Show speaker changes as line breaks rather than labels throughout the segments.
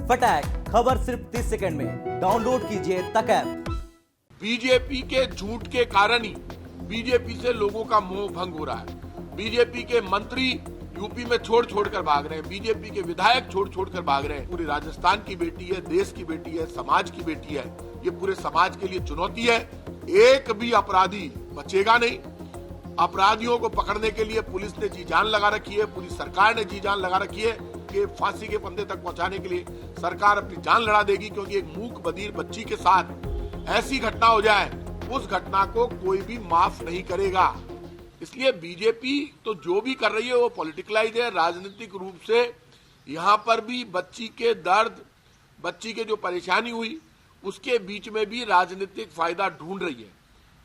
फटाक खबर सिर्फ 30 सेकंड में। डाउनलोड कीजिए तक ऐप।
बीजेपी के झूठ के कारण ही बीजेपी से लोगों का मोह भंग हो रहा है। बीजेपी के मंत्री यूपी में छोड़ छोड़ कर भाग रहे हैं, बीजेपी के विधायक छोड़ छोड़ कर भाग रहे हैं। पूरी राजस्थान की बेटी है, देश की बेटी है, समाज की बेटी है। ये पूरे समाज के लिए चुनौती है। एक भी अपराधी बचेगा नहीं। अपराधियों को पकड़ने के लिए पुलिस ने जी जान लगा रखी है, पूरी सरकार ने जी जान लगा रखी है कि फांसी के फंदे तक पहुंचाने के लिए सरकार अपनी जान लड़ा देगी, क्योंकि एक मूक बधिर बच्ची के साथ ऐसी घटना हो जाए, उस घटना को कोई भी माफ नहीं करेगा। इसलिए बीजेपी तो जो भी कर रही है वो पॉलिटिकलाइज है, राजनीतिक रूप से। यहां पर भी बच्ची के दर्द, बच्ची के जो परेशानी हुई, उसके बीच में भी राजनीतिक फायदा ढूंढ रही है।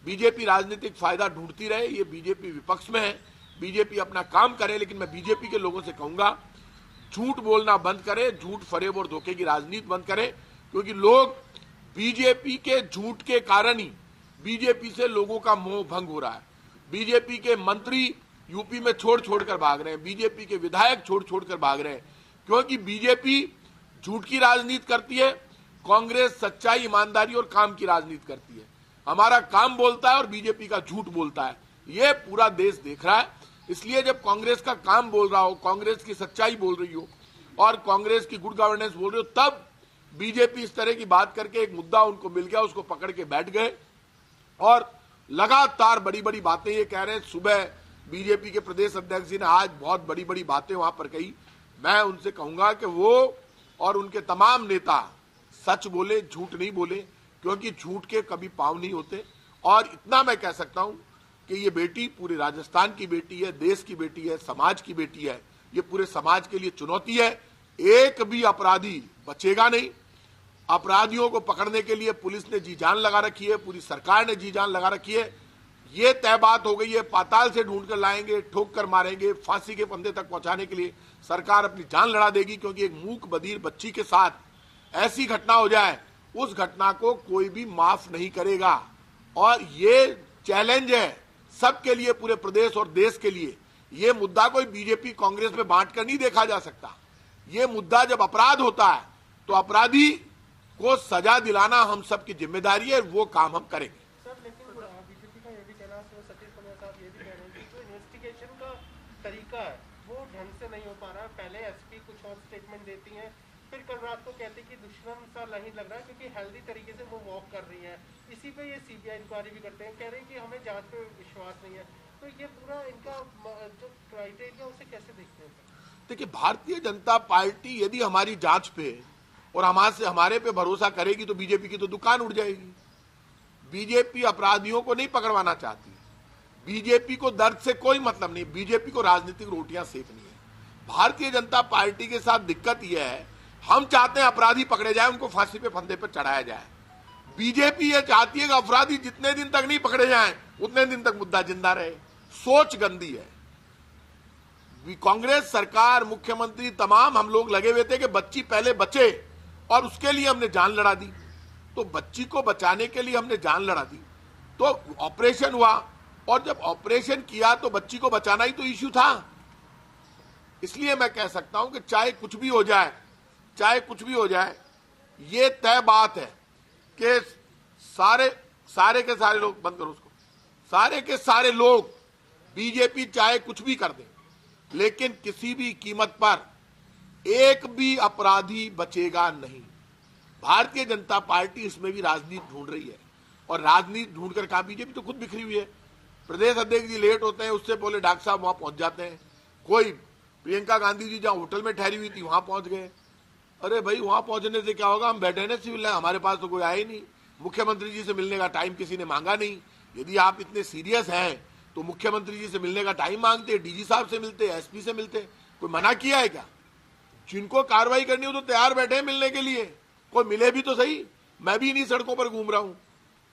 बीजेपी राजनीतिक फायदा ढूंढती रहे, ये बीजेपी विपक्ष में है। बीजेपी अपना काम करे, लेकिन मैं बीजेपी के लोगों से कहूंगा, झूठ बोलना बंद करें, झूठ फरेब और धोखे की राजनीति बंद करें, क्योंकि लोग बीजेपी के झूठ के कारण ही बीजेपी से लोगों का मोह भंग हो रहा है। बीजेपी के मंत्री यूपी में छोड़ छोड़ कर भाग रहे हैं, बीजेपी के विधायक छोड़ छोड़ कर भाग रहे हैं, क्योंकि बीजेपी झूठ की राजनीति करती है, कांग्रेस सच्चाई, ईमानदारी और काम की राजनीति करती है। हमारा काम बोलता है और बीजेपी का झूठ बोलता है। ये पूरा देश देख रहा है। इसलिए जब कांग्रेस का काम बोल रहा हो, कांग्रेस की सच्चाई बोल रही हो और कांग्रेस की गुड गवर्नेंस बोल रही हो, तब बीजेपी इस तरह की बात करके एक मुद्दा उनको मिल गया, उसको पकड़ के बैठ गए और लगातार बड़ी बड़ी बातें ये कह रहे हैं। सुबह बीजेपी के प्रदेश अध्यक्ष जी ने आज बहुत बड़ी बड़ी बातें वहां पर कही। मैं उनसे कहूंगा कि वो और उनके तमाम नेता सच बोले, झूठ नहीं बोले, क्योंकि झूठ के कभी पांव नहीं होते। और इतना मैं कह सकता हूं कि ये बेटी पूरे राजस्थान की बेटी है, देश की बेटी है, समाज की बेटी है। ये पूरे समाज के लिए चुनौती है। एक भी अपराधी बचेगा नहीं। अपराधियों को पकड़ने के लिए पुलिस ने जी जान लगा रखी है, पूरी सरकार ने जी जान लगा रखी है। ये तय बात हो गई है, पाताल से ढूंढ कर लाएंगे, ठोक कर मारेंगे, फांसी के फंदे तक पहुंचाने के लिए सरकार अपनी जान लड़ा देगी, क्योंकि एक मूक बधिर बच्ची के साथ ऐसी घटना हो जाए, उस घटना को कोई भी माफ नहीं करेगा। और ये चैलेंज है सबके लिए, पूरे प्रदेश और देश के लिए। ये मुद्दा कोई बीजेपी कांग्रेस में बांटकर नहीं देखा जा सकता। ये मुद्दा जब अपराध होता है तो अपराधी को सजा दिलाना हम सबकी जिम्मेदारी है, वो काम हम करेंगे।
सर, लेकिन बीजेपी का ये भी कहना है, सतीश पुनिया साहब ये भी कह रहे हैं कि जो इन्वेस्टिगेशन का तरीका है वो ढंग से नहीं हो पा रहा है। पहले एसपी कुछ और स्टेटमेंट देती हैं, फिर कल रात को कहते हैं कि दुश्मन सा नहीं लग रहा है, क्योंकि हेल्दी तरीके से वो वॉक कर रही है। इसी पे ये सीबीआई इंक्वायरी भी करते हैं, कह रहे हैं कि हमें जांच पे विश्वास नहीं है। तो ये पूरा इनका जो क्राइटेरिया, उसे कैसे देखते हैं?
देखिए, भारतीय जनता पार्टी यदि हमारी जांच पे और हमारे पे भरोसा करेगी तो बीजेपी की तो दुकान उड़ जाएगी। बीजेपी अपराधियों को नहीं पकड़वाना चाहती। बीजेपी को दर्द से कोई मतलब नहीं, बीजेपी को राजनीतिक रोटियां सेकनी है। भारतीय जनता पार्टी के साथ दिक्कत यह है, हम चाहते हैं अपराधी पकड़े जाए, उनको फांसी पे फंदे पे चढ़ाया जाए। बीजेपी ये चाहती है कि अपराधी जितने दिन तक नहीं पकड़े जाएं, उतने दिन तक मुद्दा जिंदा रहे। सोच गंदी है। कांग्रेस सरकार, मुख्यमंत्री, तमाम हम लोग लगे हुए थे कि बच्ची पहले बचे, और उसके लिए हमने जान लड़ा दी। तो बच्ची को बचाने के लिए हमने जान लड़ा दी, तो ऑपरेशन हुआ, और जब ऑपरेशन किया तो बच्ची को बचाना ही तो इश्यू था। इसलिए मैं कह सकता हूं कि चाहे कुछ भी हो जाए, ये तय बात है कि सारे के सारे लोग, बंद करो उसको, सारे के सारे लोग, बीजेपी चाहे कुछ भी कर दे, लेकिन किसी भी कीमत पर एक भी अपराधी बचेगा नहीं। भारतीय जनता पार्टी इसमें भी राजनीति ढूंढ रही है, और राजनीति ढूंढकर कहा, बीजेपी तो खुद बिखरी हुई है। प्रदेश अध्यक्ष जी लेट होते हैं, उससे पहले डॉक्टर साहब वहां पहुंच जाते हैं। कोई प्रियंका गांधी जी जहां होटल में ठहरी हुई थी वहां पहुंच गए। अरे भाई, वहां पहुंचने से क्या होगा? हम बैठे ना सिविल है, हमारे पास तो कोई आया ही नहीं। मुख्यमंत्री जी से मिलने का टाइम किसी ने मांगा नहीं। यदि आप इतने सीरियस हैं तो मुख्यमंत्री जी से मिलने का टाइम मांगते, डीजी साहब से मिलते, एसपी से मिलते। कोई मना किया है क्या? जिनको कार्रवाई करनी हो तो तैयार बैठे हैं मिलने के लिए। कोई मिले भी तो सही। मैं भी इन्हीं सड़कों पर घूम रहा हूं।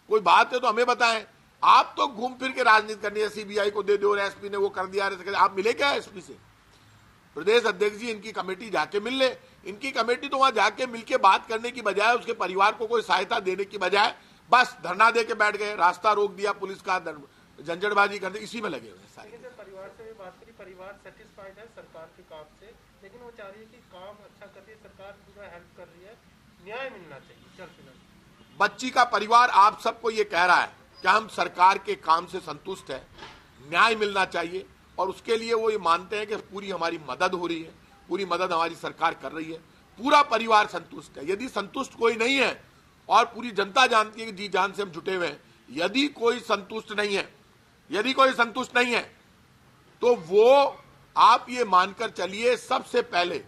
कोई बात है तो हमें बताएं। आप तो घूम फिर के राजनीति करनी है, सीबीआई को दे दो और एसपी ने वो कर दिया। आप मिले क्या एसपी से? प्रदेश अध्यक्ष जी, इनकी कमेटी जाके मिल ले। इनकी कमेटी तो वहां जाके मिलके बात करने की बजाय, उसके परिवार को कोई सहायता देने की बजाय बस धरना दे के बैठ गए, रास्ता रोक दिया पुलिस का, झंझटबाजी करते, इसी में लगे हुए सारे।
परिवार से भी बात करी, परिवार सेटिस्फाइड है सरकार के काम से, लेकिन वो चाह रही है कि काम अच्छा कर रही है सरकार, पूरा हेल्प कर रही है, न्याय मिलना चाहिए। चल फिलहाल
बच्ची का परिवार आप सबको ये कह रहा है कि हम सरकार के काम से संतुष्ट है, न्याय मिलना चाहिए, और उसके लिए वो ये मानते हैं कि पूरी हमारी मदद हो रही है, पूरी मदद हमारी सरकार कर रही है, पूरा परिवार संतुष्ट है। यदि संतुष्ट कोई नहीं है, और पूरी जनता जानती है कि जी जान से हम जुटे हुए हैं, यदि कोई संतुष्ट नहीं है, यदि कोई संतुष्ट नहीं है, तो वो आप ये मानकर चलिए सबसे पहले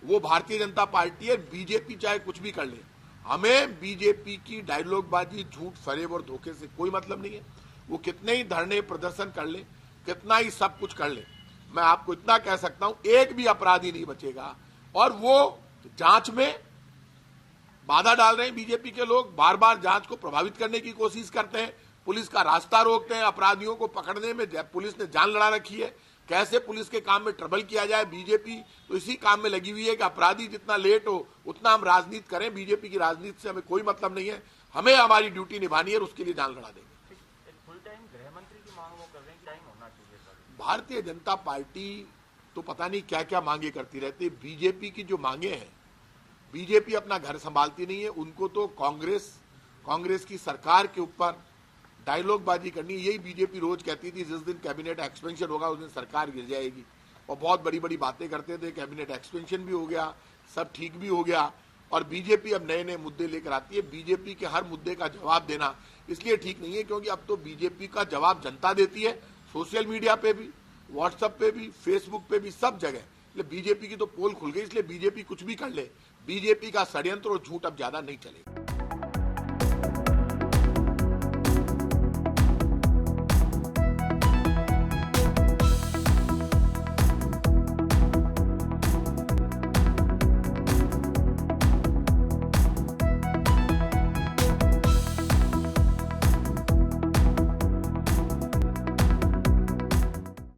वो भारतीय जनता पार्टी है, बीजेपी चाहे कुछ भी कर ले, हमें बीजेपी की डायलॉगबाजी, झूठ, फरेब और धोखे से कोई मतलब नहीं है। वो कितने ही धरने प्रदर्शन कर ले, कितना ही सब कुछ कर ले, मैं आपको इतना कह सकता हूं, एक भी अपराधी नहीं बचेगा। और वो जांच में बाधा डाल रहे हैं बीजेपी के लोग, बार बार जांच को प्रभावित करने की कोशिश करते हैं, पुलिस का रास्ता रोकते हैं, अपराधियों को पकड़ने में पुलिस ने जान लड़ा रखी है। कैसे पुलिस के काम में ट्रबल किया जाए, बीजेपी तो इसी काम में लगी हुई है कि अपराधी जितना लेट हो उतना हम राजनीति करें। बीजेपी की राजनीति से हमें कोई मतलब नहीं है, हमें हमारी ड्यूटी निभानी है और उसके लिए जान लड़ा देंगे।
फुल टाइम गृह मंत्री की मांग वो कर रहे हैं कि टाइम होना चाहिए सर।
भारतीय जनता पार्टी तो पता नहीं क्या क्या मांगे करती रहती है। बीजेपी की जो मांगे हैं, बीजेपी अपना घर संभालती नहीं है, उनको तो कांग्रेस की सरकार के ऊपर डायलॉगबाजी करनी। यही बीजेपी रोज कहती थी जिस दिन कैबिनेट एक्सपेंशन होगा उस दिन सरकार गिर जाएगी, और बहुत बड़ी बड़ी बातें करते थे। कैबिनेट एक्सपेंशन भी हो गया, सब ठीक भी हो गया, और बीजेपी अब नए नए मुद्दे लेकर आती है। बीजेपी के हर मुद्दे का जवाब देना इसलिए ठीक नहीं है क्योंकि अब तो बीजेपी का जवाब जनता देती है, सोशल मीडिया पे भी, व्हाट्सएप पे भी, फेसबुक पे भी, सब जगह। इसलिए बीजेपी की तो पोल खुल गई, इसलिए बीजेपी कुछ भी कर ले, बीजेपी का षड्यंत्र और झूठ अब ज्यादा नहीं चलेगा।